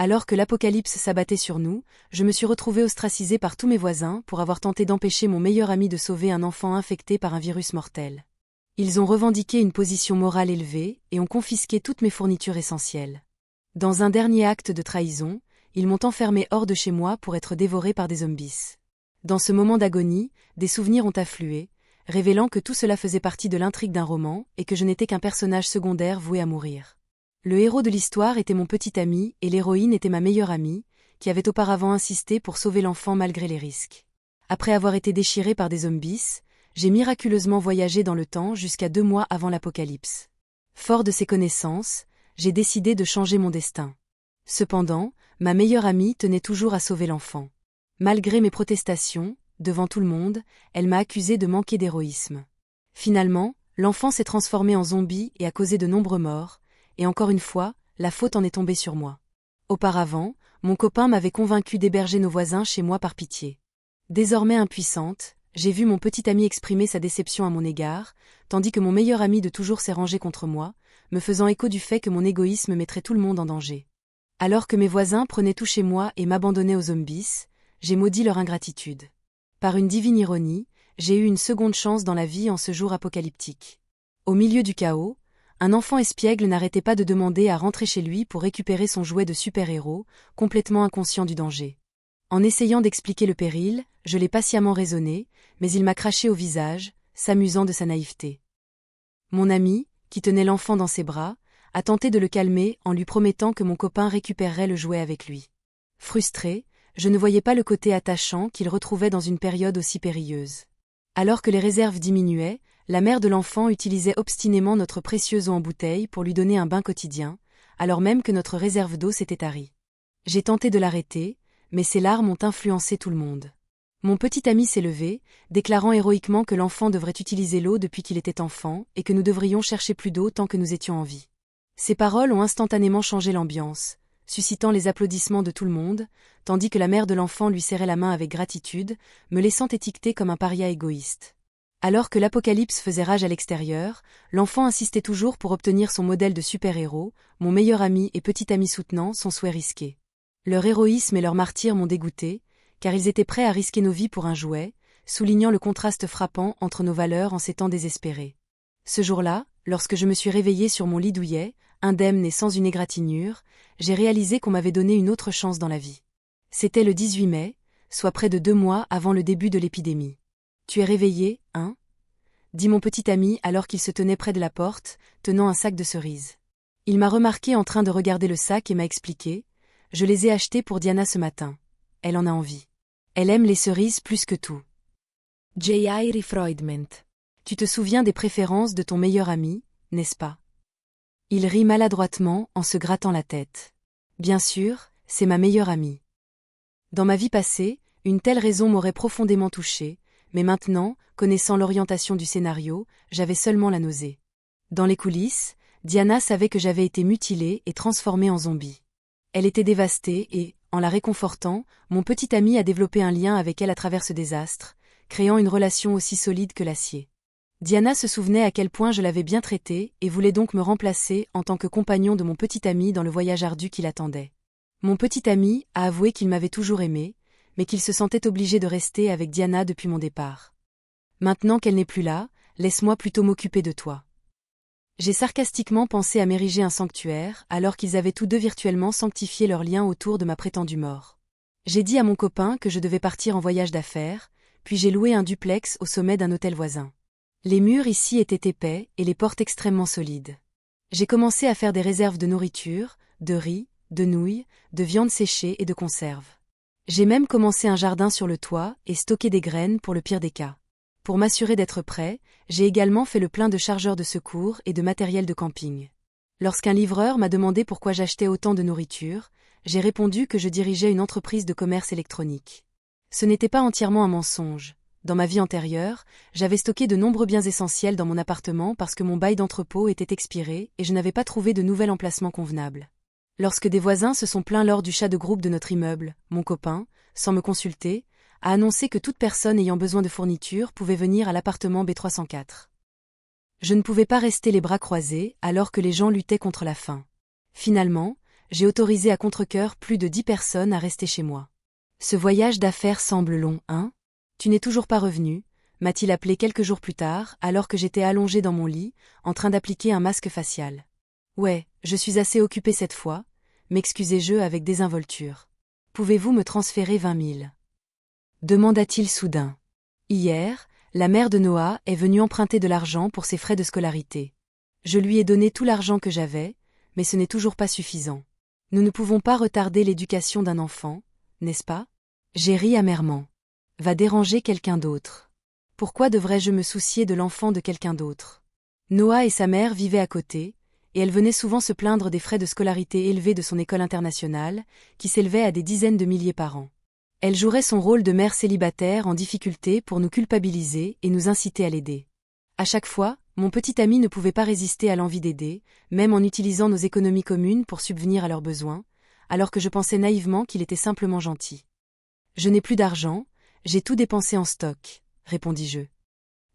Alors que l'apocalypse s'abattait sur nous, je me suis retrouvée ostracisée par tous mes voisins pour avoir tenté d'empêcher mon meilleur ami de sauver un enfant infecté par un virus mortel. Ils ont revendiqué une position morale élevée et ont confisqué toutes mes fournitures essentielles. Dans un dernier acte de trahison, ils m'ont enfermée hors de chez moi pour être dévorée par des zombies. Dans ce moment d'agonie, des souvenirs ont afflué, révélant que tout cela faisait partie de l'intrigue d'un roman et que je n'étais qu'un personnage secondaire voué à mourir. Le héros de l'histoire était mon petit ami et l'héroïne était ma meilleure amie, qui avait auparavant insisté pour sauver l'enfant malgré les risques. Après avoir été déchirée par des zombies, j'ai miraculeusement voyagé dans le temps jusqu'à 2 mois avant l'apocalypse. Fort de ces connaissances, j'ai décidé de changer mon destin. Cependant, ma meilleure amie tenait toujours à sauver l'enfant. Malgré mes protestations, devant tout le monde, elle m'a accusé de manquer d'héroïsme. Finalement, l'enfant s'est transformé en zombie et a causé de nombreux morts, et encore une fois, la faute en est tombée sur moi. Auparavant, mon copain m'avait convaincu d'héberger nos voisins chez moi par pitié. Désormais impuissante, j'ai vu mon petit ami exprimer sa déception à mon égard, tandis que mon meilleur ami de toujours s'est rangé contre moi, me faisant écho du fait que mon égoïsme mettrait tout le monde en danger. Alors que mes voisins prenaient tout chez moi et m'abandonnaient aux zombies, j'ai maudit leur ingratitude. Par une divine ironie, j'ai eu une seconde chance dans la vie en ce jour apocalyptique. Au milieu du chaos, un enfant espiègle n'arrêtait pas de demander à rentrer chez lui pour récupérer son jouet de super-héros, complètement inconscient du danger. En essayant d'expliquer le péril, je l'ai patiemment raisonné, mais il m'a craché au visage, s'amusant de sa naïveté. Mon ami, qui tenait l'enfant dans ses bras, a tenté de le calmer en lui promettant que mon copain récupérerait le jouet avec lui. Frustré, je ne voyais pas le côté attachant qu'il retrouvait dans une période aussi périlleuse. Alors que les réserves diminuaient, la mère de l'enfant utilisait obstinément notre précieuse eau en bouteille pour lui donner un bain quotidien, alors même que notre réserve d'eau s'était tarie. J'ai tenté de l'arrêter, mais ses larmes ont influencé tout le monde. Mon petit ami s'est levé, déclarant héroïquement que l'enfant devrait utiliser l'eau depuis qu'il était enfant et que nous devrions chercher plus d'eau tant que nous étions en vie. Ces paroles ont instantanément changé l'ambiance, suscitant les applaudissements de tout le monde, tandis que la mère de l'enfant lui serrait la main avec gratitude, me laissant étiqueter comme un paria égoïste. Alors que l'apocalypse faisait rage à l'extérieur, l'enfant insistait toujours pour obtenir son modèle de super-héros, mon meilleur ami et petit ami soutenant son souhait risqué. Leur héroïsme et leur martyre m'ont dégoûté, car ils étaient prêts à risquer nos vies pour un jouet, soulignant le contraste frappant entre nos valeurs en ces temps désespérés. Ce jour-là, lorsque je me suis réveillée sur mon lit douillet, indemne et sans une égratignure, j'ai réalisé qu'on m'avait donné une autre chance dans la vie. C'était le 18 mai, soit près de 2 mois avant le début de l'épidémie. « Tu es réveillé, hein ?» dit mon petit ami alors qu'il se tenait près de la porte, tenant un sac de cerises. Il m'a remarqué en train de regarder le sac et m'a expliqué « Je les ai achetées pour Diana ce matin. Elle en a envie. Elle aime les cerises plus que tout. » J.I. Refreudment. Tu te souviens des préférences de ton meilleur ami, n'est-ce pas? Il rit maladroitement en se grattant la tête. Bien sûr, c'est ma meilleure amie. Dans ma vie passée, une telle raison m'aurait profondément touchée, mais maintenant, connaissant l'orientation du scénario, j'avais seulement la nausée. Dans les coulisses, Diana savait que j'avais été mutilée et transformée en zombie. Elle était dévastée et, en la réconfortant, mon petit ami a développé un lien avec elle à travers ce désastre, créant une relation aussi solide que l'acier. Diana se souvenait à quel point je l'avais bien traitée et voulait donc me remplacer en tant que compagnon de mon petit ami dans le voyage ardu qui l'attendait. Mon petit ami a avoué qu'il m'avait toujours aimé, mais qu'il se sentait obligé de rester avec Diana depuis mon départ. Maintenant qu'elle n'est plus là, laisse-moi plutôt m'occuper de toi. J'ai sarcastiquement pensé à m'ériger un sanctuaire, alors qu'ils avaient tous deux virtuellement sanctifié leur lien autour de ma prétendue mort. J'ai dit à mon copain que je devais partir en voyage d'affaires, puis j'ai loué un duplex au sommet d'un hôtel voisin. Les murs ici étaient épais et les portes extrêmement solides. J'ai commencé à faire des réserves de nourriture, de riz, de nouilles, de viande séchée et de conserves. J'ai même commencé un jardin sur le toit et stocké des graines pour le pire des cas. Pour m'assurer d'être prêt, j'ai également fait le plein de chargeurs de secours et de matériel de camping. Lorsqu'un livreur m'a demandé pourquoi j'achetais autant de nourriture, j'ai répondu que je dirigeais une entreprise de commerce électronique. Ce n'était pas entièrement un mensonge. Dans ma vie antérieure, j'avais stocké de nombreux biens essentiels dans mon appartement parce que mon bail d'entrepôt était expiré et je n'avais pas trouvé de nouvel emplacement convenable. Lorsque des voisins se sont plaints lors du chat de groupe de notre immeuble, mon copain, sans me consulter, a annoncé que toute personne ayant besoin de fournitures pouvait venir à l'appartement B304. Je ne pouvais pas rester les bras croisés alors que les gens luttaient contre la faim. Finalement, j'ai autorisé à contre-cœur plus de 10 personnes à rester chez moi. Ce voyage d'affaires semble long, hein? Tu n'es toujours pas revenu, m'a-t-il appelé quelques jours plus tard, alors que j'étais allongée dans mon lit, en train d'appliquer un masque facial. Ouais, je suis assez occupée cette fois, m'excusai-je avec désinvolture. Pouvez-vous me transférer 20 000 ? Demanda-t-il soudain. Hier, la mère de Noah est venue emprunter de l'argent pour ses frais de scolarité. Je lui ai donné tout l'argent que j'avais, mais ce n'est toujours pas suffisant. Nous ne pouvons pas retarder l'éducation d'un enfant, n'est-ce pas? J'ai ri amèrement. Va déranger quelqu'un d'autre. Pourquoi devrais-je me soucier de l'enfant de quelqu'un d'autre? Noah et sa mère vivaient à côté, et elle venait souvent se plaindre des frais de scolarité élevés de son école internationale, qui s'élevaient à des dizaines de milliers par an. Elle jouerait son rôle de mère célibataire en difficulté pour nous culpabiliser et nous inciter à l'aider. À chaque fois, mon petit ami ne pouvait pas résister à l'envie d'aider, même en utilisant nos économies communes pour subvenir à leurs besoins, alors que je pensais naïvement qu'il était simplement gentil. Je n'ai plus d'argent, j'ai tout dépensé en stock, répondis-je.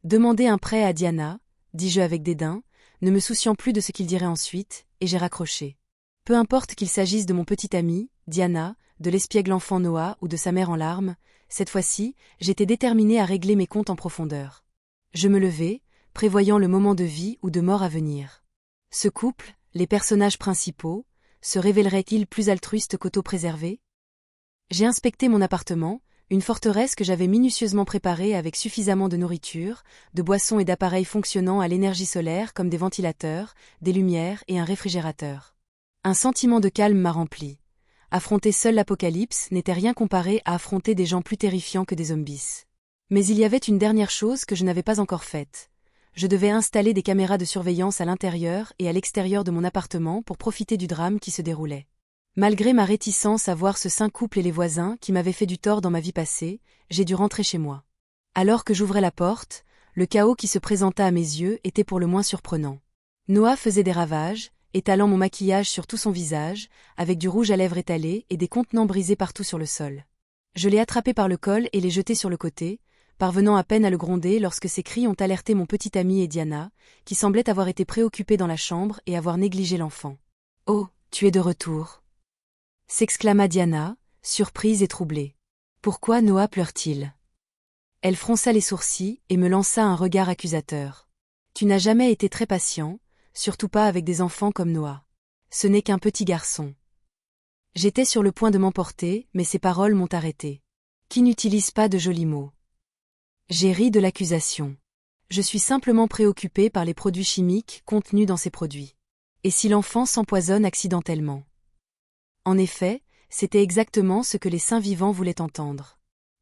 Demandez un prêt à Diana, dis-je avec dédain, ne me souciant plus de ce qu'il dirait ensuite, et j'ai raccroché. Peu importe qu'il s'agisse de mon petit ami, Diana, de l'espiègle enfant Noah ou de sa mère en larmes, cette fois-ci, j'étais déterminée à régler mes comptes en profondeur. Je me levai, prévoyant le moment de vie ou de mort à venir. Ce couple, les personnages principaux, se révélerait-il plus altruiste qu'auto-préservé? J'ai inspecté mon appartement, une forteresse que j'avais minutieusement préparée avec suffisamment de nourriture, de boissons et d'appareils fonctionnant à l'énergie solaire comme des ventilateurs, des lumières et un réfrigérateur. Un sentiment de calme m'a rempli. Affronter seul l'apocalypse n'était rien comparé à affronter des gens plus terrifiants que des zombies. Mais il y avait une dernière chose que je n'avais pas encore faite. Je devais installer des caméras de surveillance à l'intérieur et à l'extérieur de mon appartement pour profiter du drame qui se déroulait. Malgré ma réticence à voir ce saint couple et les voisins qui m'avaient fait du tort dans ma vie passée, j'ai dû rentrer chez moi. Alors que j'ouvrais la porte, le chaos qui se présenta à mes yeux était pour le moins surprenant. Noah faisait des ravages, étalant mon maquillage sur tout son visage, avec du rouge à lèvres étalé et des contenants brisés partout sur le sol. Je l'ai attrapé par le col et l'ai jeté sur le côté, parvenant à peine à le gronder lorsque ses cris ont alerté mon petit ami et Diana, qui semblaient avoir été préoccupés dans la chambre et avoir négligé l'enfant. « Oh, tu es de retour !» s'exclama Diana, surprise et troublée. « Pourquoi Noah pleure-t-il » Elle fronça les sourcils et me lança un regard accusateur. « Tu n'as jamais été très patient, surtout pas avec des enfants comme Noah. Ce n'est qu'un petit garçon. » J'étais sur le point de m'emporter, mais ces paroles m'ont arrêté. Qui n'utilise pas de jolis mots? J'ai ri de l'accusation. Je suis simplement préoccupée par les produits chimiques contenus dans ces produits. Et si l'enfant s'empoisonne accidentellement? En effet, c'était exactement ce que les saints vivants voulaient entendre.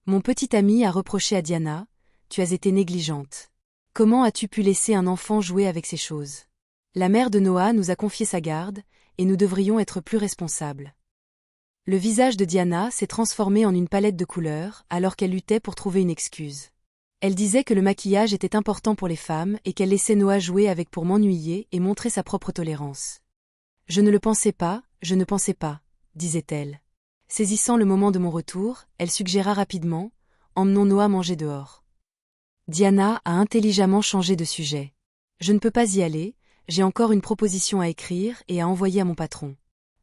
Mon petit ami a reproché à Diana, « Tu as été négligente. Comment as-tu pu laisser un enfant jouer avec ces choses? La mère de Noah nous a confié sa garde, et nous devrions être plus responsables. » Le visage de Diana s'est transformé en une palette de couleurs, alors qu'elle luttait pour trouver une excuse. Elle disait que le maquillage était important pour les femmes et qu'elle laissait Noah jouer avec pour m'ennuyer et montrer sa propre tolérance. « Je ne le pensais pas, je ne pensais pas, » disait-elle. Saisissant le moment de mon retour, elle suggéra rapidement, « Emmenons Noah manger dehors. » Diana a intelligemment changé de sujet. « Je ne peux pas y aller, j'ai encore une proposition à écrire et à envoyer à mon patron.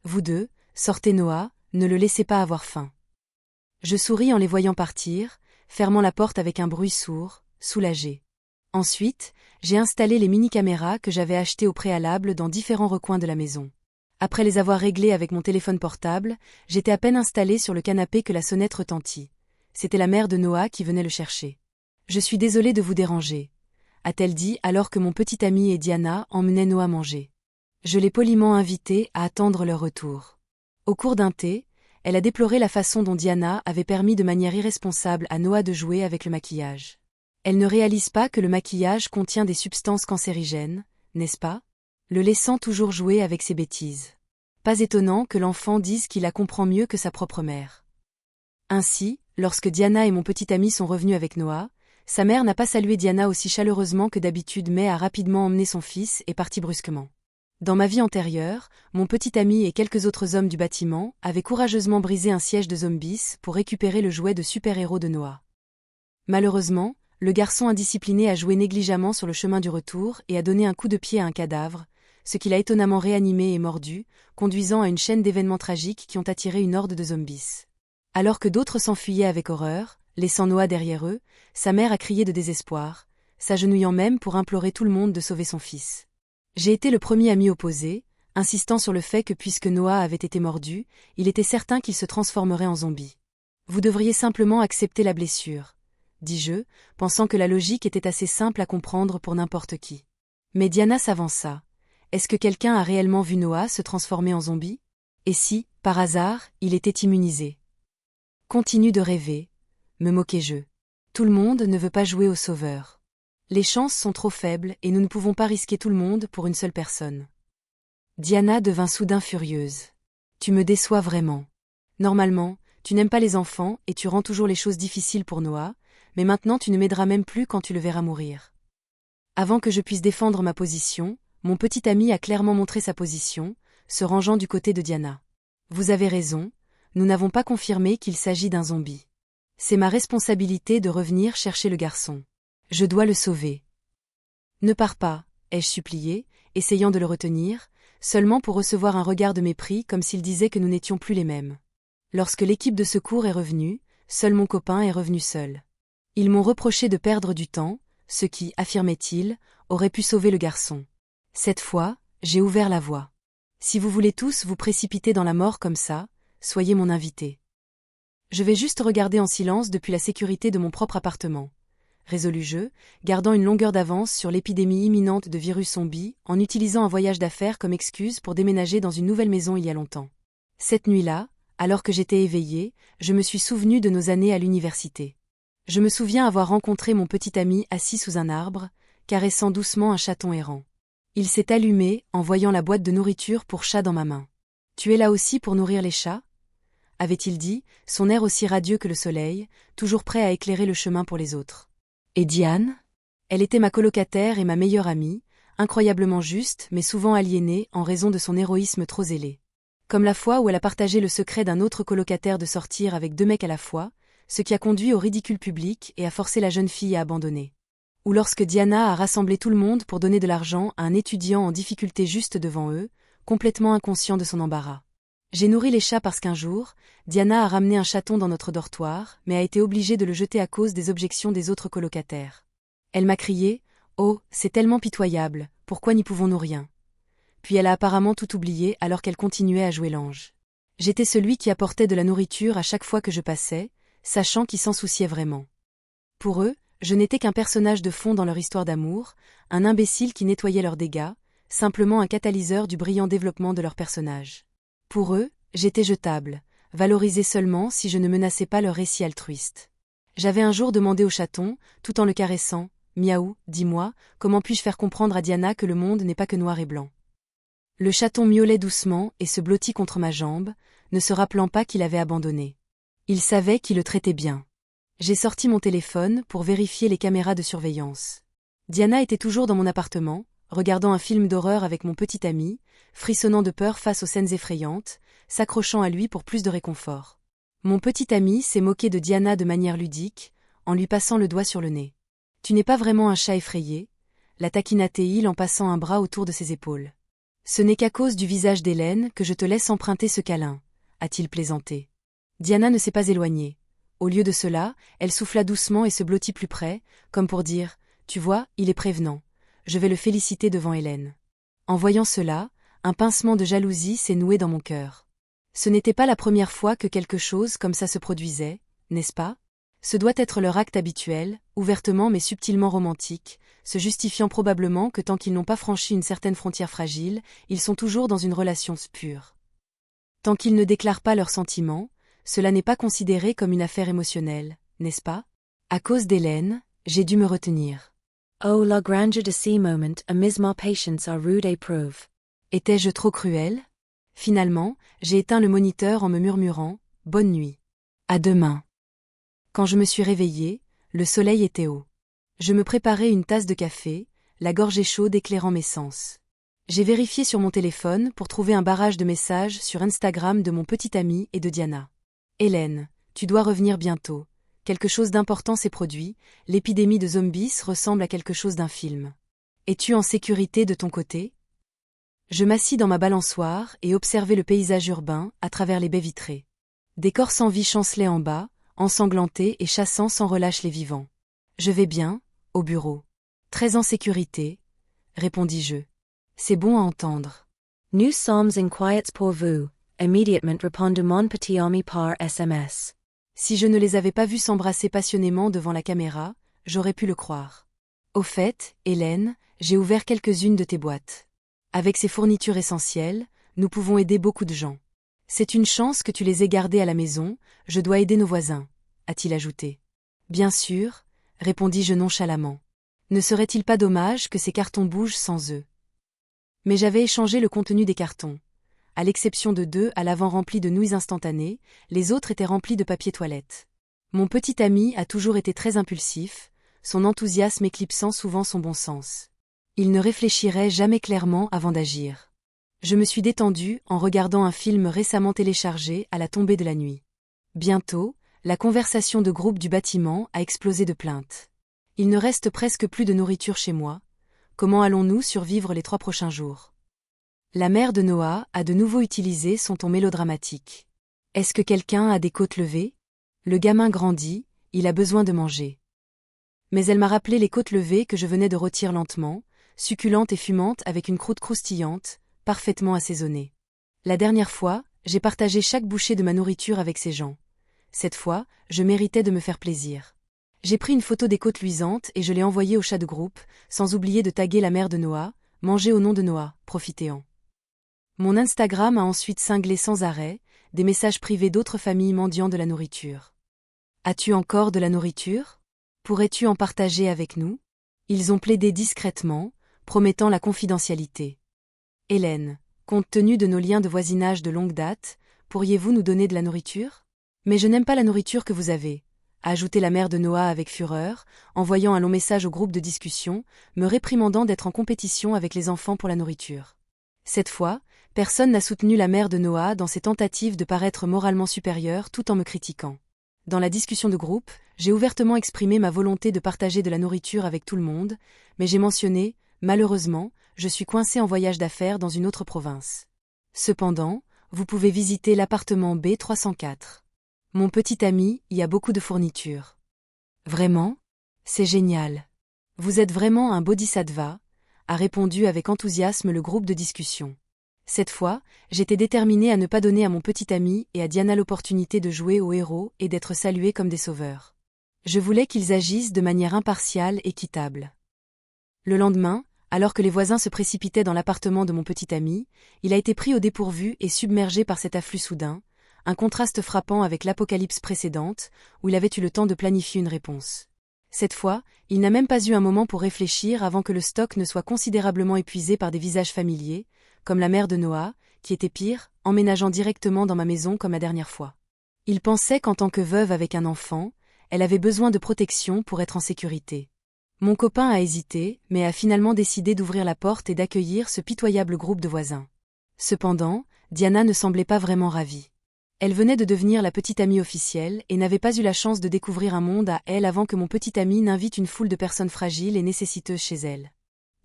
Vous deux, sortez Noah, ne le laissez pas avoir faim. » Je souris en les voyant partir, fermant la porte avec un bruit sourd, soulagé. Ensuite, j'ai installé les mini-caméras que j'avais achetées au préalable dans différents recoins de la maison. Après les avoir réglées avec mon téléphone portable, j'étais à peine installée sur le canapé que la sonnette retentit. C'était la mère de Noah qui venait le chercher. « Je suis désolée de vous déranger », a-t-elle dit alors que mon petit ami et Diana emmenaient Noah manger. Je l'ai poliment invitée à attendre leur retour. Au cours d'un thé, elle a déploré la façon dont Diana avait permis de manière irresponsable à Noah de jouer avec le maquillage. Elle ne réalise pas que le maquillage contient des substances cancérigènes, n'est-ce pas? Le laissant toujours jouer avec ses bêtises. Pas étonnant que l'enfant dise qu'il la comprend mieux que sa propre mère. Ainsi, lorsque Diana et mon petit ami sont revenus avec Noah, sa mère n'a pas salué Diana aussi chaleureusement que d'habitude mais a rapidement emmené son fils et parti brusquement. Dans ma vie antérieure, mon petit ami et quelques autres hommes du bâtiment avaient courageusement brisé un siège de zombies pour récupérer le jouet de super-héros de Noah. Malheureusement, le garçon indiscipliné a joué négligemment sur le chemin du retour et a donné un coup de pied à un cadavre, ce qui l'a étonnamment réanimé et mordu, conduisant à une chaîne d'événements tragiques qui ont attiré une horde de zombies. Alors que d'autres s'enfuyaient avec horreur, laissant Noah derrière eux, sa mère a crié de désespoir, s'agenouillant même pour implorer tout le monde de sauver son fils. J'ai été le premier à m'y opposer, insistant sur le fait que puisque Noah avait été mordu, il était certain qu'il se transformerait en zombie. Vous devriez simplement accepter la blessure, dis-je, pensant que la logique était assez simple à comprendre pour n'importe qui. Mais Diana s'avança. Est-ce que quelqu'un a réellement vu Noah se transformer en zombie? Et si, par hasard, il était immunisé? Continue de rêver, me moquai-je. Tout le monde ne veut pas jouer au sauveur. Les chances sont trop faibles et nous ne pouvons pas risquer tout le monde pour une seule personne. Diana devint soudain furieuse. Tu me déçois vraiment. Normalement, tu n'aimes pas les enfants et tu rends toujours les choses difficiles pour Noah, mais maintenant tu ne m'aideras même plus quand tu le verras mourir. Avant que je puisse défendre ma position, mon petit ami a clairement montré sa position, se rangeant du côté de Diana. Vous avez raison, nous n'avons pas confirmé qu'il s'agit d'un zombie. C'est ma responsabilité de revenir chercher le garçon. Je dois le sauver. Ne pars pas, ai-je supplié, essayant de le retenir, seulement pour recevoir un regard de mépris comme s'il disait que nous n'étions plus les mêmes. Lorsque l'équipe de secours est revenue, seul mon copain est revenu seul. Ils m'ont reproché de perdre du temps, ce qui, affirmait-il, aurait pu sauver le garçon. Cette fois, j'ai ouvert la voie. Si vous voulez tous vous précipiter dans la mort comme ça, soyez mon invité. Je vais juste regarder en silence depuis la sécurité de mon propre appartement. Résolus-je, gardant une longueur d'avance sur l'épidémie imminente de virus zombie, en utilisant un voyage d'affaires comme excuse pour déménager dans une nouvelle maison il y a longtemps. Cette nuit-là, alors que j'étais éveillée, je me suis souvenu de nos années à l'université. Je me souviens avoir rencontré mon petit ami assis sous un arbre, caressant doucement un chaton errant. Il s'est allumé en voyant la boîte de nourriture pour chat dans ma main. « Tu es là aussi pour nourrir les chats ?» avait-il dit, son air aussi radieux que le soleil, toujours prêt à éclairer le chemin pour les autres. Et Diane? Elle était ma colocataire et ma meilleure amie, incroyablement juste mais souvent aliénée en raison de son héroïsme trop zélé. Comme la fois où elle a partagé le secret d'un autre colocataire de sortir avec 2 mecs à la fois, ce qui a conduit au ridicule public et a forcé la jeune fille à abandonner. Ou lorsque Diana a rassemblé tout le monde pour donner de l'argent à un étudiant en difficulté juste devant eux, complètement inconscient de son embarras. J'ai nourri les chats parce qu'un jour, Diana a ramené un chaton dans notre dortoir, mais a été obligée de le jeter à cause des objections des autres colocataires. Elle m'a crié « Oh, c'est tellement pitoyable, pourquoi n'y pouvons-nous rien ?» Puis elle a apparemment tout oublié alors qu'elle continuait à jouer l'ange. J'étais celui qui apportait de la nourriture à chaque fois que je passais, sachant qu'ils s'en souciaient vraiment. Pour eux, je n'étais qu'un personnage de fond dans leur histoire d'amour, un imbécile qui nettoyait leurs dégâts, simplement un catalyseur du brillant développement de leur personnage. Pour eux, j'étais jetable, valorisé seulement si je ne menaçais pas leur récit altruiste. J'avais un jour demandé au chaton, tout en le caressant, « Miaou, dis-moi, comment puis-je faire comprendre à Diana que le monde n'est pas que noir et blanc ?» Le chaton miaulait doucement et se blottit contre ma jambe, ne se rappelant pas qu'il avait abandonné. Il savait qu'il le traitait bien. J'ai sorti mon téléphone pour vérifier les caméras de surveillance. Diana était toujours dans mon appartement, regardant un film d'horreur avec mon petit ami, frissonnant de peur face aux scènes effrayantes, s'accrochant à lui pour plus de réconfort. Mon petit ami s'est moqué de Diana de manière ludique, en lui passant le doigt sur le nez. « Tu n'es pas vraiment un chat effrayé ?» la taquina-t-il en passant un bras autour de ses épaules. « Ce n'est qu'à cause du visage d'Hélène que je te laisse emprunter ce câlin, » a-t-il plaisanté. Diana ne s'est pas éloignée. Au lieu de cela, elle souffla doucement et se blottit plus près, comme pour dire « Tu vois, il est prévenant. Je vais le féliciter devant Hélène. » En voyant cela, un pincement de jalousie s'est noué dans mon cœur. Ce n'était pas la première fois que quelque chose comme ça se produisait, n'est-ce pas? Ce doit être leur acte habituel, ouvertement mais subtilement romantique, se justifiant probablement que tant qu'ils n'ont pas franchi une certaine frontière fragile, ils sont toujours dans une relation pure. Tant qu'ils ne déclarent pas leurs sentiments, cela n'est pas considéré comme une affaire émotionnelle, n'est-ce pas? À cause d'Hélène, j'ai dû me retenir. Oh, la grandeur de ces moments amuse ma patience à rude épreuve. Étais-je trop cruel? Finalement, j'ai éteint le moniteur en me murmurant « Bonne nuit. À demain. » Quand je me suis réveillée, le soleil était haut. Je me préparais une tasse de café, la gorgée chaude éclairant mes sens. J'ai vérifié sur mon téléphone pour trouver un barrage de messages sur Instagram de mon petit ami et de Diana. « Hélène, tu dois revenir bientôt. Quelque chose d'important s'est produit, l'épidémie de zombies ressemble à quelque chose d'un film. Es-tu en sécurité de ton côté ? Je m'assis dans ma balançoire et observais le paysage urbain à travers les baies vitrées. Des corps sans vie chancelaient en bas, ensanglantés et chassant sans relâche les vivants. Je vais bien, au bureau. Très en sécurité, répondis-je. C'est bon à entendre. Nous sommes en quiet pour vous, immédiatement répondit mon petit ami par SMS. Si je ne les avais pas vus s'embrasser passionnément devant la caméra, j'aurais pu le croire. Au fait, Hélène, j'ai ouvert quelques-unes de tes boîtes. Avec ces fournitures essentielles, nous pouvons aider beaucoup de gens. C'est une chance que tu les aies gardées à la maison, je dois aider nos voisins, a-t-il ajouté. Bien sûr, répondis-je nonchalamment. Ne serait-il pas dommage que ces cartons bougent sans eux? Mais j'avais échangé le contenu des cartons. À l'exception de 2 à l'avant remplis de nouilles instantanées, les autres étaient remplis de papier toilette. Mon petit ami a toujours été très impulsif, son enthousiasme éclipsant souvent son bon sens. Il ne réfléchirait jamais clairement avant d'agir. Je me suis détendue en regardant un film récemment téléchargé à la tombée de la nuit. Bientôt, la conversation de groupe du bâtiment a explosé de plaintes. Il ne reste presque plus de nourriture chez moi. Comment allons-nous survivre les 3 prochains jours? La mère de Noah a de nouveau utilisé son ton mélodramatique. Est-ce que quelqu'un a des côtes levées? Le gamin grandit, il a besoin de manger. Mais elle m'a rappelé les côtes levées que je venais de rôtir lentement, succulentes et fumantes avec une croûte croustillante, parfaitement assaisonnée. La dernière fois, j'ai partagé chaque bouchée de ma nourriture avec ces gens. Cette fois, je méritais de me faire plaisir. J'ai pris une photo des côtes luisantes et je l'ai envoyée au chat de groupe, sans oublier de taguer la mère de Noah, manger au nom de Noah, profitéant. Mon Instagram a ensuite cinglé sans arrêt, des messages privés d'autres familles mendiant de la nourriture. As-tu encore de la nourriture? Pourrais-tu en partager avec nous? Ils ont plaidé discrètement, promettant la confidentialité. Hélène, compte tenu de nos liens de voisinage de longue date, pourriez-vous nous donner de la nourriture? Mais je n'aime pas la nourriture que vous avez, a ajouté la mère de Noah avec fureur, envoyant un long message au groupe de discussion, me réprimandant d'être en compétition avec les enfants pour la nourriture. Cette fois, personne n'a soutenu la mère de Noah dans ses tentatives de paraître moralement supérieure tout en me critiquant. Dans la discussion de groupe, j'ai ouvertement exprimé ma volonté de partager de la nourriture avec tout le monde, mais j'ai mentionné, malheureusement, je suis coincé en voyage d'affaires dans une autre province. Cependant, vous pouvez visiter l'appartement B304. Mon petit ami y a beaucoup de fournitures. Vraiment? C'est génial. Vous êtes vraiment un bodhisattva, a répondu avec enthousiasme le groupe de discussion. Cette fois, j'étais déterminée à ne pas donner à mon petit ami et à Diana l'opportunité de jouer aux héros et d'être salués comme des sauveurs. Je voulais qu'ils agissent de manière impartiale et équitable. Le lendemain, alors que les voisins se précipitaient dans l'appartement de mon petit ami, il a été pris au dépourvu et submergé par cet afflux soudain, un contraste frappant avec l'apocalypse précédente, où il avait eu le temps de planifier une réponse. Cette fois, il n'a même pas eu un moment pour réfléchir avant que le stock ne soit considérablement épuisé par des visages familiers, comme la mère de Noah, qui était pire, emménageant directement dans ma maison comme la dernière fois. Il pensait qu'en tant que veuve avec un enfant, elle avait besoin de protection pour être en sécurité. Mon copain a hésité, mais a finalement décidé d'ouvrir la porte et d'accueillir ce pitoyable groupe de voisins. Cependant, Diana ne semblait pas vraiment ravie. Elle venait de devenir la petite amie officielle et n'avait pas eu la chance de découvrir un monde à elle avant que mon petit ami n'invite une foule de personnes fragiles et nécessiteuses chez elle.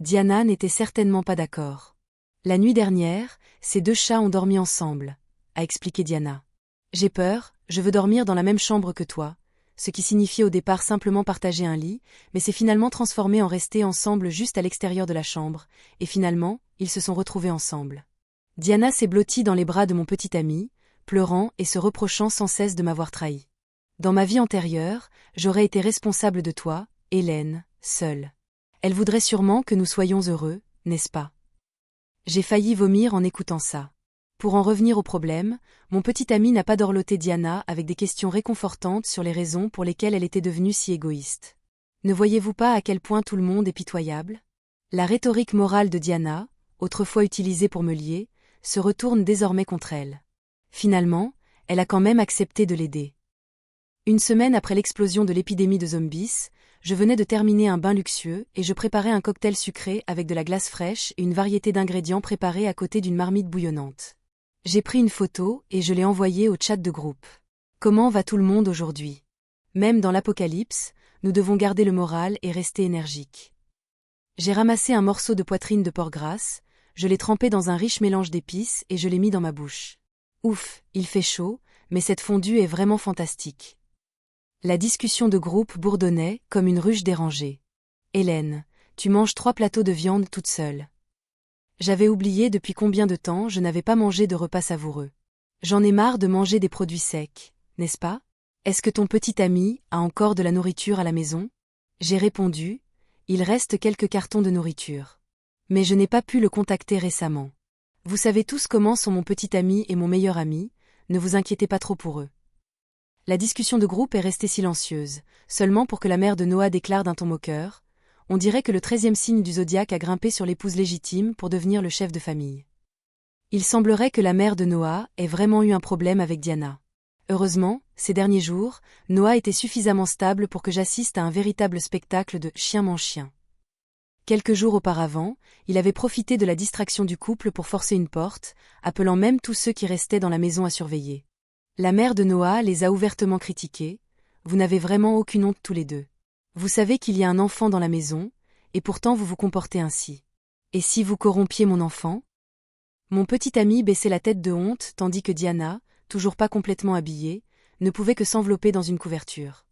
Diana n'était certainement pas d'accord. La nuit dernière, ces 2 chats ont dormi ensemble, a expliqué Diana. J'ai peur, je veux dormir dans la même chambre que toi, ce qui signifiait au départ simplement partager un lit, mais s'est finalement transformé en rester ensemble juste à l'extérieur de la chambre, et finalement, ils se sont retrouvés ensemble. Diana s'est blottie dans les bras de mon petit ami, pleurant et se reprochant sans cesse de m'avoir trahi. Dans ma vie antérieure, j'aurais été responsable de toi, Hélène, seule. Elle voudrait sûrement que nous soyons heureux, n'est-ce pas? J'ai failli vomir en écoutant ça. Pour en revenir au problème, mon petit ami n'a pas dorloté Diana avec des questions réconfortantes sur les raisons pour lesquelles elle était devenue si égoïste. Ne voyez-vous pas à quel point tout le monde est pitoyable? La rhétorique morale de Diana, autrefois utilisée pour me lier, se retourne désormais contre elle. Finalement, elle a quand même accepté de l'aider. Une semaine après l'explosion de l'épidémie de zombies, je venais de terminer un bain luxueux et je préparais un cocktail sucré avec de la glace fraîche et une variété d'ingrédients préparés à côté d'une marmite bouillonnante. J'ai pris une photo et je l'ai envoyée au chat de groupe. Comment va tout le monde aujourd'hui? Même dans l'apocalypse, nous devons garder le moral et rester énergiques. J'ai ramassé un morceau de poitrine de porc grasse, Je l'ai trempé dans un riche mélange d'épices et je l'ai mis dans ma bouche. Ouf, il fait chaud, mais cette fondue est vraiment fantastique. La discussion de groupe bourdonnait comme une ruche dérangée. Hélène, tu manges 3 plateaux de viande toute seule. J'avais oublié depuis combien de temps je n'avais pas mangé de repas savoureux. J'en ai marre de manger des produits secs, n'est-ce pas? Est-ce que ton petit ami a encore de la nourriture à la maison? J'ai répondu, il reste quelques cartons de nourriture. Mais je n'ai pas pu le contacter récemment. Vous savez tous comment sont mon petit ami et mon meilleur ami, ne vous inquiétez pas trop pour eux. La discussion de groupe est restée silencieuse, seulement pour que la mère de Noah déclare d'un ton moqueur. On dirait que le 13e signe du zodiaque a grimpé sur l'épouse légitime pour devenir le chef de famille. Il semblerait que la mère de Noah ait vraiment eu un problème avec Diana. Heureusement, ces derniers jours, Noah était suffisamment stable pour que j'assiste à un véritable spectacle de chien mange chien. Quelques jours auparavant, il avait profité de la distraction du couple pour forcer une porte, appelant même tous ceux qui restaient dans la maison à surveiller. La mère de Noah les a ouvertement critiqués. Vous n'avez vraiment aucune honte tous les deux. Vous savez qu'il y a un enfant dans la maison, et pourtant vous vous comportez ainsi. Et si vous corrompiez mon enfant? Mon petit ami baissait la tête de honte tandis que Diana, toujours pas complètement habillée, ne pouvait que s'envelopper dans une couverture.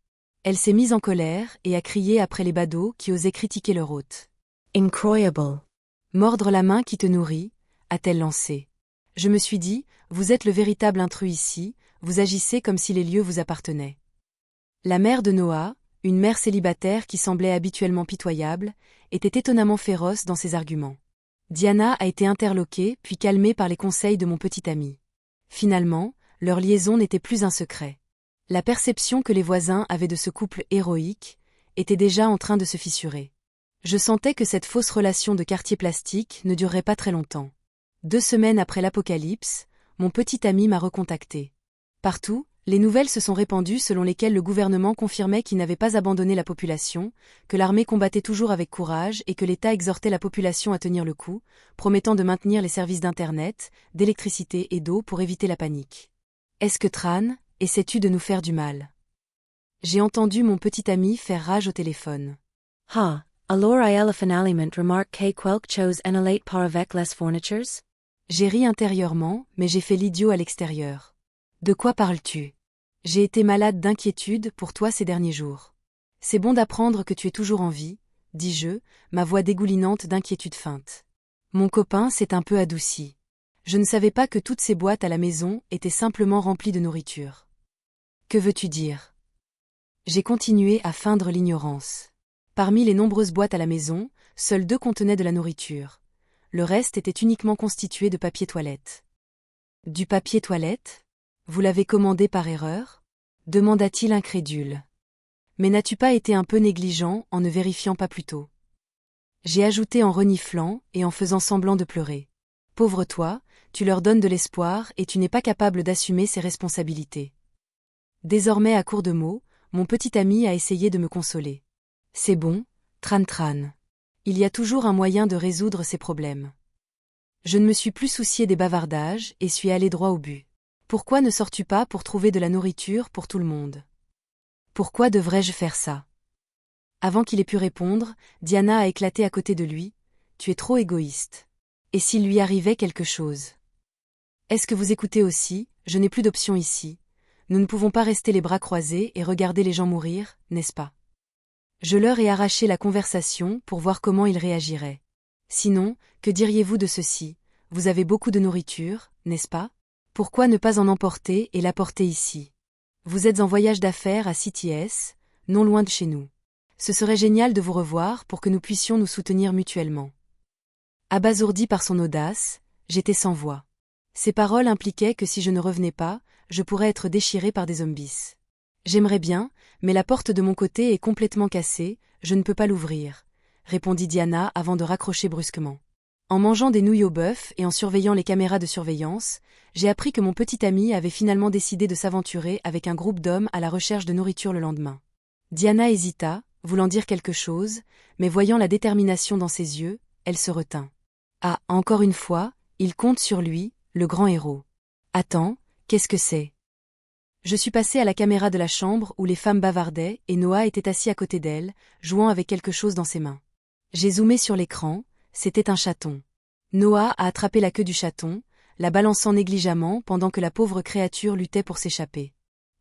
Elle s'est mise en colère et a crié après les badauds qui osaient critiquer leur hôte. Incroyable. Mordre la main qui te nourrit, a-t-elle lancé. Je me suis dit, vous êtes le véritable intrus ici, vous agissez comme si les lieux vous appartenaient. La mère de Noah, une mère célibataire qui semblait habituellement pitoyable, était étonnamment féroce dans ses arguments. Diana a été interloquée puis calmée par les conseils de mon petit ami. Finalement, leur liaison n'était plus un secret. La perception que les voisins avaient de ce couple héroïque était déjà en train de se fissurer. Je sentais que cette fausse relation de quartier plastique ne durerait pas très longtemps. 2 semaines après l'apocalypse, mon petit ami m'a recontacté. Partout, les nouvelles se sont répandues selon lesquelles le gouvernement confirmait qu'il n'avait pas abandonné la population, que l'armée combattait toujours avec courage et que l'État exhortait la population à tenir le coup, promettant de maintenir les services d'Internet, d'électricité et d'eau pour éviter la panique. Est-ce que Tran, essaies-tu de nous faire du mal? J'ai entendu mon petit ami faire rage au téléphone. Ha, alors I elephant aliment remarque que quelques chose enalate par avec les fournitures? J'ai ri intérieurement, mais j'ai fait l'idiot à l'extérieur. De quoi parles-tu? J'ai été malade d'inquiétude pour toi ces derniers jours. C'est bon d'apprendre que tu es toujours en vie, dis-je, ma voix dégoulinante d'inquiétude feinte. Mon copain s'est un peu adouci. Je ne savais pas que toutes ces boîtes à la maison étaient simplement remplies de nourriture. Que veux-tu dire? J'ai continué à feindre l'ignorance. Parmi les nombreuses boîtes à la maison, seules 2 contenaient de la nourriture. Le reste était uniquement constitué de papier toilette. Du papier toilette? Vous l'avez commandé par erreur? Demanda-t-il incrédule. Mais n'as-tu pas été un peu négligent en ne vérifiant pas plus tôt? J'ai ajouté en reniflant et en faisant semblant de pleurer. Pauvre toi, tu leur donnes de l'espoir et tu n'es pas capable d'assumer ses responsabilités. Désormais à court de mots, mon petit ami a essayé de me consoler. C'est bon, Tran. Il y a toujours un moyen de résoudre ces problèmes. Je ne me suis plus soucié des bavardages et suis allé droit au but. Pourquoi ne sors-tu pas pour trouver de la nourriture pour tout le monde? Pourquoi devrais-je faire ça? Avant qu'il ait pu répondre, Diana a éclaté à côté de lui. Tu es trop égoïste. Et s'il lui arrivait quelque chose? Est-ce que vous écoutez aussi? Je n'ai plus d'option ici. Nous ne pouvons pas rester les bras croisés et regarder les gens mourir, n'est-ce pas? Je leur ai arraché la conversation pour voir comment ils réagiraient. Sinon, que diriez-vous de ceci? Vous avez beaucoup de nourriture, n'est-ce pas? Pourquoi ne pas en emporter et l'apporter ici? Vous êtes en voyage d'affaires à CTS, non loin de chez nous. Ce serait génial de vous revoir pour que nous puissions nous soutenir mutuellement. Abasourdi par son audace, j'étais sans voix. Ces paroles impliquaient que si je ne revenais pas, je pourrais être déchiré par des zombies. J'aimerais bien, mais la porte de mon côté est complètement cassée, je ne peux pas l'ouvrir, répondit Diana avant de raccrocher brusquement. En mangeant des nouilles au bœuf et en surveillant les caméras de surveillance, j'ai appris que mon petit ami avait finalement décidé de s'aventurer avec un groupe d'hommes à la recherche de nourriture le lendemain. Diana hésita, voulant dire quelque chose, mais voyant la détermination dans ses yeux, elle se retint. Ah, encore une fois, il compte sur lui, le grand héros. Attends, qu'est-ce que c'est? Je suis passé à la caméra de la chambre où les femmes bavardaient et Noah était assis à côté d'elle, jouant avec quelque chose dans ses mains. J'ai zoomé sur l'écran, c'était un chaton. Noah a attrapé la queue du chaton, la balançant négligemment pendant que la pauvre créature luttait pour s'échapper.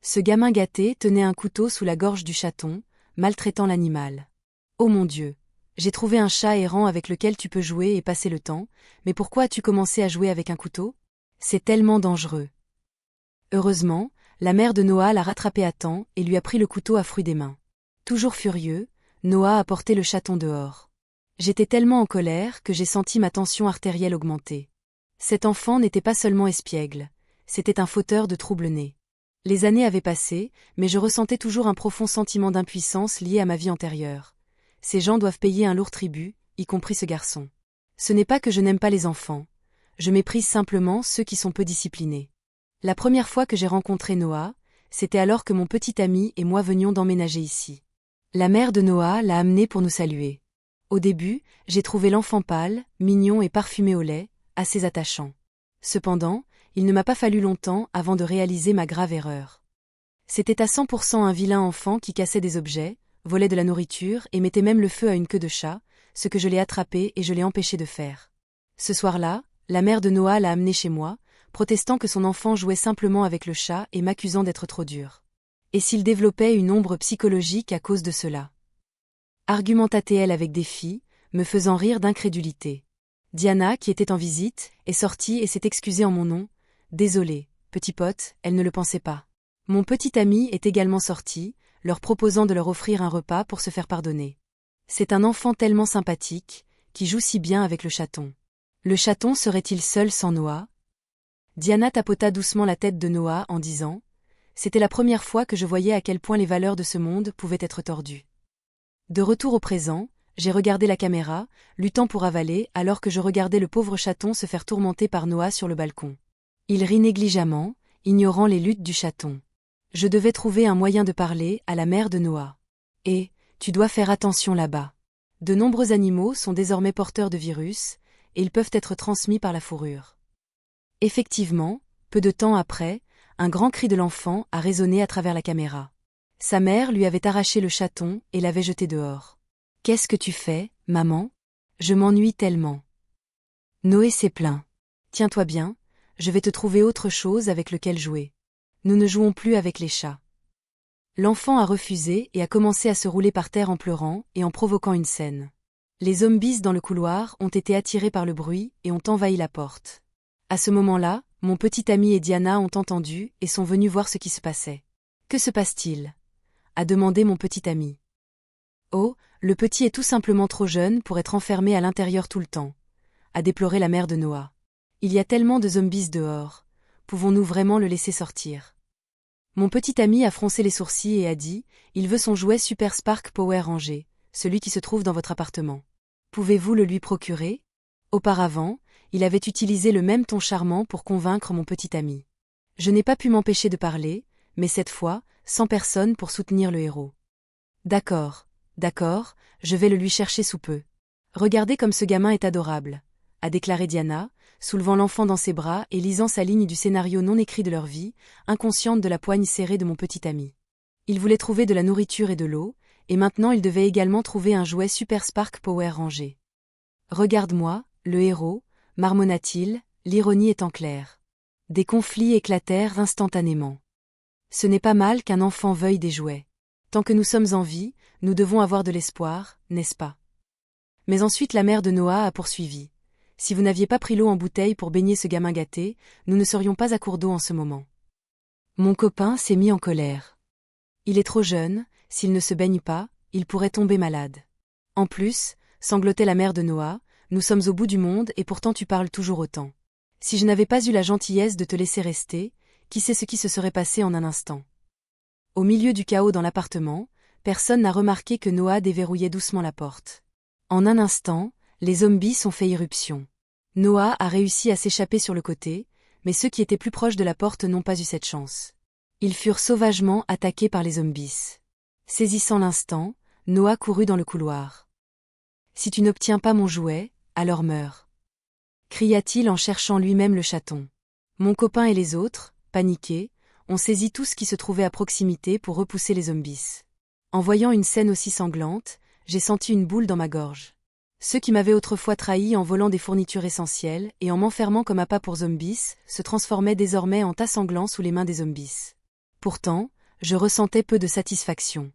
Ce gamin gâté tenait un couteau sous la gorge du chaton, maltraitant l'animal. Oh mon Dieu! J'ai trouvé un chat errant avec lequel tu peux jouer et passer le temps, mais pourquoi as-tu commencé à jouer avec un couteau? C'est tellement dangereux. Heureusement, la mère de Noah l'a rattrapé à temps et lui a pris le couteau à fruit des mains. Toujours furieux, Noah a porté le chaton dehors. J'étais tellement en colère que j'ai senti ma tension artérielle augmenter. Cet enfant n'était pas seulement espiègle, c'était un fauteur de troubles nés. Les années avaient passé, mais je ressentais toujours un profond sentiment d'impuissance lié à ma vie antérieure. Ces gens doivent payer un lourd tribut, y compris ce garçon. Ce n'est pas que je n'aime pas les enfants. Je méprise simplement ceux qui sont peu disciplinés. La première fois que j'ai rencontré Noah, c'était alors que mon petit ami et moi venions d'emménager ici. La mère de Noah l'a amené pour nous saluer. Au début, j'ai trouvé l'enfant pâle, mignon et parfumé au lait, assez attachant. Cependant, il ne m'a pas fallu longtemps avant de réaliser ma grave erreur. C'était à 100% un vilain enfant qui cassait des objets, volait de la nourriture et mettait même le feu à une queue de chat, ce que je l'ai attrapé et je l'ai empêché de faire. Ce soir-là, la mère de Noah l'a amené chez moi, protestant que son enfant jouait simplement avec le chat et m'accusant d'être trop dur. Et s'il développait une ombre psychologique à cause de cela? Argumenta-t-elle avec défi, me faisant rire d'incrédulité. Diana, qui était en visite, est sortie et s'est excusée en mon nom. Désolée, petit pote, elle ne le pensait pas. Mon petit ami est également sorti, leur proposant de leur offrir un repas pour se faire pardonner. C'est un enfant tellement sympathique, qui joue si bien avec le chaton. Le chaton serait-il seul sans Noah? Diana tapota doucement la tête de Noah en disant « C'était la première fois que je voyais à quel point les valeurs de ce monde pouvaient être tordues. » De retour au présent, j'ai regardé la caméra, luttant pour avaler alors que je regardais le pauvre chaton se faire tourmenter par Noah sur le balcon. Il rit négligemment, ignorant les luttes du chaton. Je devais trouver un moyen de parler à la mère de Noah. Et, tu dois faire attention là-bas. De nombreux animaux sont désormais porteurs de virus, et ils peuvent être transmis par la fourrure. Effectivement, peu de temps après, un grand cri de l'enfant a résonné à travers la caméra. Sa mère lui avait arraché le chaton et l'avait jeté dehors. « Qu'est-ce que tu fais, maman? Je m'ennuie tellement. » Noé s'est plaint. « Tiens-toi bien, je vais te trouver autre chose avec lequel jouer. Nous ne jouons plus avec les chats. » L'enfant a refusé et a commencé à se rouler par terre en pleurant et en provoquant une scène. Les zombies dans le couloir ont été attirés par le bruit et ont envahi la porte. À ce moment-là, mon petit ami et Diana ont entendu et sont venus voir ce qui se passait. « Que se passe-t-il » a demandé mon petit ami. « Oh, le petit est tout simplement trop jeune pour être enfermé à l'intérieur tout le temps » a déploré la mère de Noah. « Il y a tellement de zombies dehors, pouvons-nous vraiment le laisser sortir ?» Mon petit ami a froncé les sourcils et a dit « Il veut son jouet Super Spark Power rangé, celui qui se trouve dans votre appartement. Pouvez-vous le lui procurer ?» Auparavant, il avait utilisé le même ton charmant pour convaincre mon petit ami. Je n'ai pas pu m'empêcher de parler, mais cette fois, sans personne pour soutenir le héros. « D'accord, je vais le lui chercher sous peu. Regardez comme ce gamin est adorable » a déclaré Diana, soulevant l'enfant dans ses bras et lisant sa ligne du scénario non écrit de leur vie, inconsciente de la poigne serrée de mon petit ami. Il voulait trouver de la nourriture et de l'eau, et maintenant il devait également trouver un jouet Super Spark Power rangé. « Regarde-moi, le héros » marmonna-t-il, l'ironie étant claire. Des conflits éclatèrent instantanément. Ce n'est pas mal qu'un enfant veuille des jouets. Tant que nous sommes en vie, nous devons avoir de l'espoir, n'est-ce pas? Mais ensuite la mère de Noah a poursuivi. Si vous n'aviez pas pris l'eau en bouteille pour baigner ce gamin gâté, nous ne serions pas à court d'eau en ce moment. Mon copain s'est mis en colère. Il est trop jeune, s'il ne se baigne pas, il pourrait tomber malade. En plus, sanglotait la mère de Noah, nous sommes au bout du monde et pourtant tu parles toujours autant. Si je n'avais pas eu la gentillesse de te laisser rester, qui sait ce qui se serait passé en un instant. Au milieu du chaos dans l'appartement, personne n'a remarqué que Noah déverrouillait doucement la porte. En un instant, les zombies ont fait irruption. Noah a réussi à s'échapper sur le côté, mais ceux qui étaient plus proches de la porte n'ont pas eu cette chance. Ils furent sauvagement attaqués par les zombies. Saisissant l'instant, Noah courut dans le couloir. « Si tu n'obtiens pas mon jouet, alors meurs » cria-t-il en cherchant lui-même le chaton. Mon copain et les autres, paniqués, ont saisi tout ce qui se trouvait à proximité pour repousser les zombies. En voyant une scène aussi sanglante, j'ai senti une boule dans ma gorge. Ceux qui m'avaient autrefois trahi en volant des fournitures essentielles et en m'enfermant comme appât pour zombies se transformaient désormais en tas sanglants sous les mains des zombies. Pourtant, je ressentais peu de satisfaction.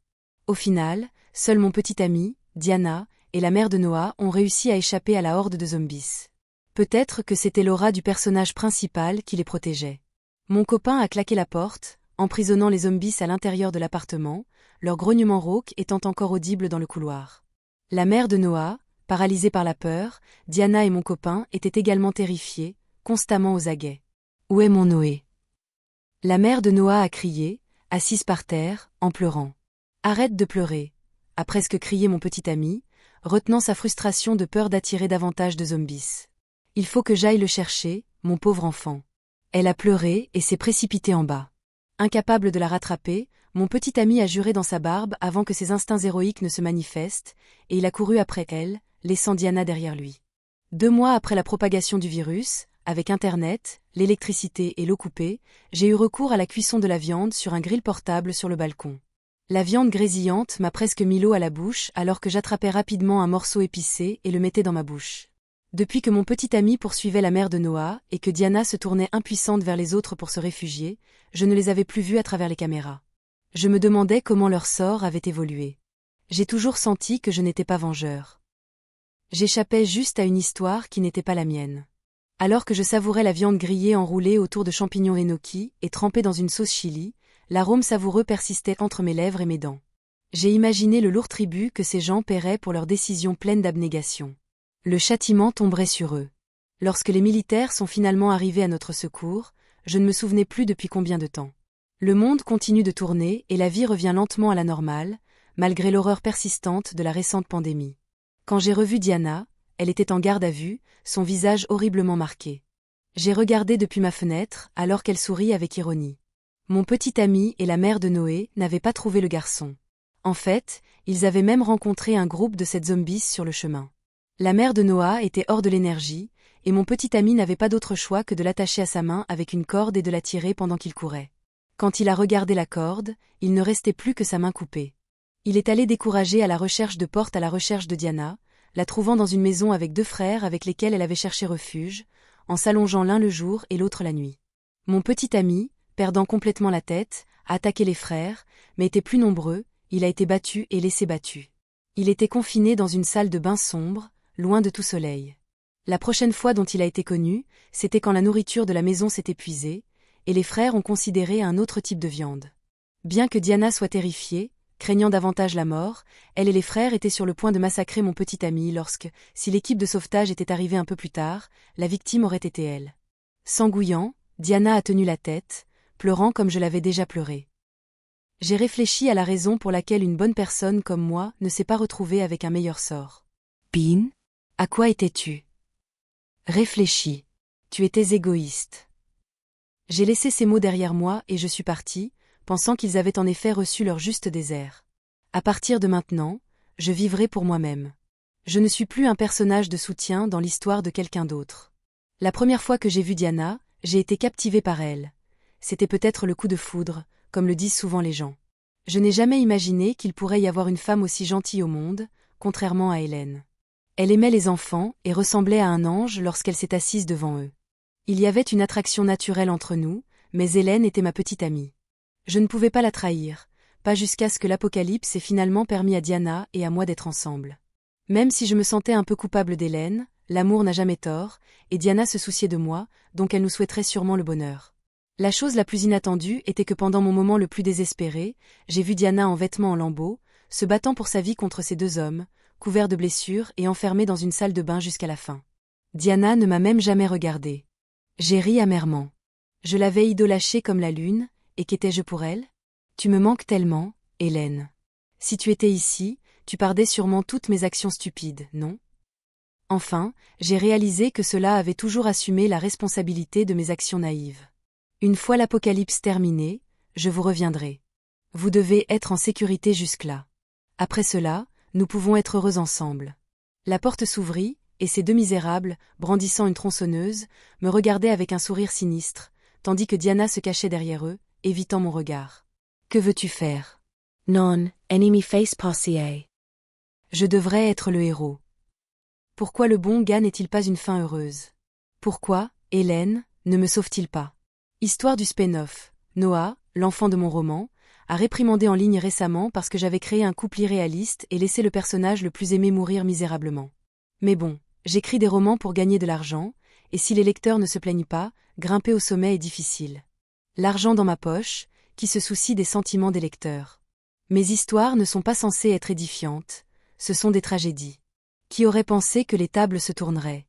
Au final, seul mon petit ami, Diana, et la mère de Noah ont réussi à échapper à la horde de zombies. Peut-être que c'était l'aura du personnage principal qui les protégeait. Mon copain a claqué la porte, emprisonnant les zombies à l'intérieur de l'appartement, leur grognement rauque étant encore audible dans le couloir. La mère de Noah, paralysée par la peur, Diana et mon copain étaient également terrifiés, constamment aux aguets. « Où est mon Noé ?» La mère de Noah a crié, assise par terre, en pleurant. « Arrête de pleurer !» a presque crié mon petit ami, retenant sa frustration de peur d'attirer davantage de zombies. « Il faut que j'aille le chercher, mon pauvre enfant. » Elle a pleuré et s'est précipitée en bas. Incapable de la rattraper, mon petit ami a juré dans sa barbe avant que ses instincts héroïques ne se manifestent, et il a couru après elle, laissant Diana derrière lui. 2 mois après la propagation du virus, avec Internet, l'électricité et l'eau coupée, j'ai eu recours à la cuisson de la viande sur un grill portable sur le balcon. La viande grésillante m'a presque mis l'eau à la bouche alors que j'attrapais rapidement un morceau épicé et le mettais dans ma bouche. Depuis que mon petit ami poursuivait la mère de Noah et que Diana se tournait impuissante vers les autres pour se réfugier, je ne les avais plus vus à travers les caméras. Je me demandais comment leur sort avait évolué. J'ai toujours senti que je n'étais pas vengeur. J'échappais juste à une histoire qui n'était pas la mienne. Alors que je savourais la viande grillée enroulée autour de champignons enoki et trempée dans une sauce chili, l'arôme savoureux persistait entre mes lèvres et mes dents. J'ai imaginé le lourd tribut que ces gens paieraient pour leurs décisions pleines d'abnégation. Le châtiment tomberait sur eux. Lorsque les militaires sont finalement arrivés à notre secours, je ne me souvenais plus depuis combien de temps. Le monde continue de tourner et la vie revient lentement à la normale, malgré l'horreur persistante de la récente pandémie. Quand j'ai revu Diana, elle était en garde à vue, son visage horriblement marqué. J'ai regardé depuis ma fenêtre, alors qu'elle sourit avec ironie. Mon petit ami et la mère de Noé n'avaient pas trouvé le garçon. En fait, ils avaient même rencontré un groupe de cette zombies sur le chemin. La mère de Noah était hors de l'énergie, et mon petit ami n'avait pas d'autre choix que de l'attacher à sa main avec une corde et de la tirer pendant qu'il courait. Quand il a regardé la corde, il ne restait plus que sa main coupée. Il est allé découragé à la recherche de porte à la recherche de Diana, la trouvant dans une maison avec 2 frères avec lesquels elle avait cherché refuge, en s'allongeant l'un le jour et l'autre la nuit. Mon petit ami, perdant complètement la tête, a attaqué les frères, mais était plus nombreux, il a été battu et laissé battu. Il était confiné dans une salle de bain sombre, loin de tout soleil. La prochaine fois dont il a été connu, c'était quand la nourriture de la maison s'est épuisée, et les frères ont considéré un autre type de viande. Bien que Diana soit terrifiée, craignant davantage la mort, elle et les frères étaient sur le point de massacrer mon petit ami lorsque, si l'équipe de sauvetage était arrivée un peu plus tard, la victime aurait été elle. S'engouillant, Diana a tenu la tête, pleurant comme je l'avais déjà pleuré. J'ai réfléchi à la raison pour laquelle une bonne personne comme moi ne s'est pas retrouvée avec un meilleur sort. Bean, à quoi étais-tu? Réfléchis. Tu étais égoïste. J'ai laissé ces mots derrière moi et je suis parti, pensant qu'ils avaient en effet reçu leur juste désert. À partir de maintenant, je vivrai pour moi-même. Je ne suis plus un personnage de soutien dans l'histoire de quelqu'un d'autre. La première fois que j'ai vu Diana, j'ai été captivé par elle. C'était peut-être le coup de foudre, comme le disent souvent les gens. Je n'ai jamais imaginé qu'il pourrait y avoir une femme aussi gentille au monde, contrairement à Hélène. Elle aimait les enfants et ressemblait à un ange lorsqu'elle s'est assise devant eux. Il y avait une attraction naturelle entre nous, mais Hélène était ma petite amie. Je ne pouvais pas la trahir, pas jusqu'à ce que l'apocalypse ait finalement permis à Diana et à moi d'être ensemble. Même si je me sentais un peu coupable d'Hélène, l'amour n'a jamais tort, et Diana se souciait de moi, donc elle nous souhaiterait sûrement le bonheur. La chose la plus inattendue était que pendant mon moment le plus désespéré, j'ai vu Diana en vêtements en lambeaux, se battant pour sa vie contre ces 2 hommes, couverts de blessures et enfermés dans une salle de bain jusqu'à la fin. Diana ne m'a même jamais regardée. J'ai ri amèrement. Je l'avais idolâchée comme la lune, et qu'étais-je pour elle? Tu me manques tellement, Hélène. Si tu étais ici, tu pardais sûrement toutes mes actions stupides, non? Enfin, j'ai réalisé que cela avait toujours assumé la responsabilité de mes actions naïves. Une fois l'apocalypse terminée, je vous reviendrai. Vous devez être en sécurité jusque-là. Après cela, nous pouvons être heureux ensemble. La porte s'ouvrit, et ces 2 misérables, brandissant une tronçonneuse, me regardaient avec un sourire sinistre, tandis que Diana se cachait derrière eux, évitant mon regard. Que veux-tu faire? Non, enemy face passé. Je devrais être le héros. Pourquoi le bon gars n'est-il pas une fin heureuse? Pourquoi, Hélène, ne me sauve-t-il pas? Histoire du spin-off. Noah, l'enfant de mon roman, a réprimandé en ligne récemment parce que j'avais créé un couple irréaliste et laissé le personnage le plus aimé mourir misérablement. Mais bon, j'écris des romans pour gagner de l'argent, et si les lecteurs ne se plaignent pas, grimper au sommet est difficile. L'argent dans ma poche, qui se soucie des sentiments des lecteurs. Mes histoires ne sont pas censées être édifiantes, ce sont des tragédies. Qui aurait pensé que les tables se tourneraient?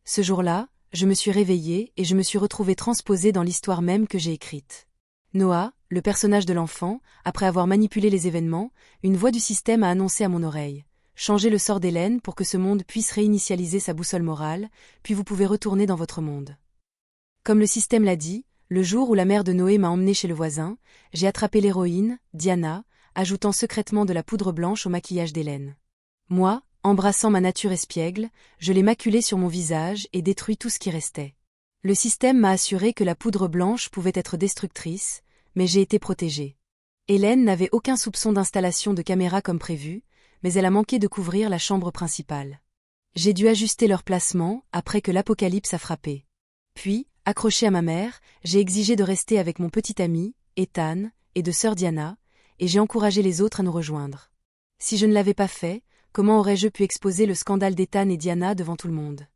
Ce jour-là, je me suis réveillée et je me suis retrouvée transposée dans l'histoire même que j'ai écrite. Noah, le personnage de l'enfant, après avoir manipulé les événements, une voix du système a annoncé à mon oreille: changez le sort d'Hélène pour que ce monde puisse réinitialiser sa boussole morale, puis vous pouvez retourner dans votre monde. Comme le système l'a dit, le jour où la mère de Noé m'a emmenée chez le voisin, j'ai attrapé l'héroïne, Diana, ajoutant secrètement de la poudre blanche au maquillage d'Hélène. Moi, embrassant ma nature espiègle, je l'ai maculée sur mon visage et détruit tout ce qui restait. Le système m'a assuré que la poudre blanche pouvait être destructrice, mais j'ai été protégée. Hélène n'avait aucun soupçon d'installation de caméra comme prévu, mais elle a manqué de couvrir la chambre principale. J'ai dû ajuster leur placement après que l'apocalypse a frappé. Puis, accrochée à ma mère, j'ai exigé de rester avec mon petit ami, Ethan, et de sœur Diana, et j'ai encouragé les autres à nous rejoindre. Si je ne l'avais pas fait, comment aurais-je pu exposer le scandale d'Ethan et Diana devant tout le monde?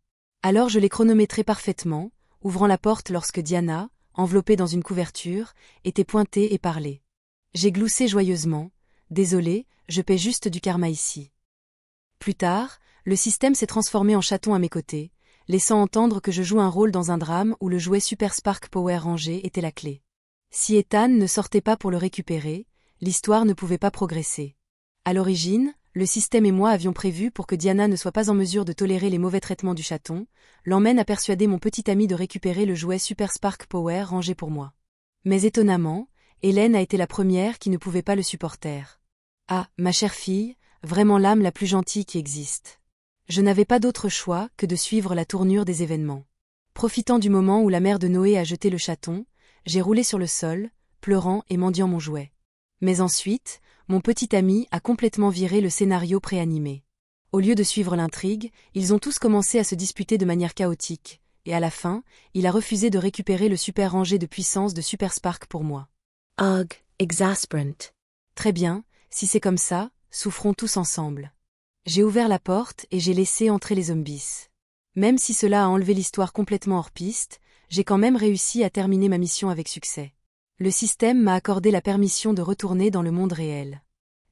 Alors je l'ai chronométré parfaitement, ouvrant la porte lorsque Diana, enveloppée dans une couverture, était pointée et parlait. J'ai gloussé joyeusement: désolé, je paie juste du karma ici. Plus tard, le système s'est transformé en chaton à mes côtés, laissant entendre que je joue un rôle dans un drame où le jouet Super Spark Power rangé était la clé. Si Ethan ne sortait pas pour le récupérer, l'histoire ne pouvait pas progresser. À l'origine, le système et moi avions prévu, pour que Diana ne soit pas en mesure de tolérer les mauvais traitements du chaton, l'emmène à persuader mon petit ami de récupérer le jouet Super Spark Power rangé pour moi. Mais étonnamment, Hélène a été la première qui ne pouvait pas le supporter. Ah, ma chère fille, vraiment l'âme la plus gentille qui existe. Je n'avais pas d'autre choix que de suivre la tournure des événements. Profitant du moment où la mère de Noé a jeté le chaton, j'ai roulé sur le sol, pleurant et mendiant mon jouet. Mais ensuite, mon petit ami a complètement viré le scénario préanimé. Au lieu de suivre l'intrigue, ils ont tous commencé à se disputer de manière chaotique, et à la fin, il a refusé de récupérer le super rangé de puissance de Super Spark pour moi. Ugh, exasperant. Très bien, si c'est comme ça, souffrons tous ensemble. J'ai ouvert la porte et j'ai laissé entrer les zombies. Même si cela a enlevé l'histoire complètement hors piste, j'ai quand même réussi à terminer ma mission avec succès. Le système m'a accordé la permission de retourner dans le monde réel.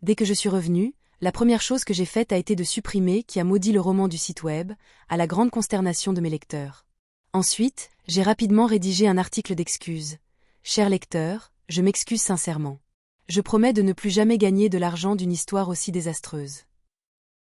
Dès que je suis revenue, la première chose que j'ai faite a été de supprimer qui a maudit le roman du site web, à la grande consternation de mes lecteurs. Ensuite, j'ai rapidement rédigé un article d'excuses. Chers lecteurs, je m'excuse sincèrement. Je promets de ne plus jamais gagner de l'argent d'une histoire aussi désastreuse.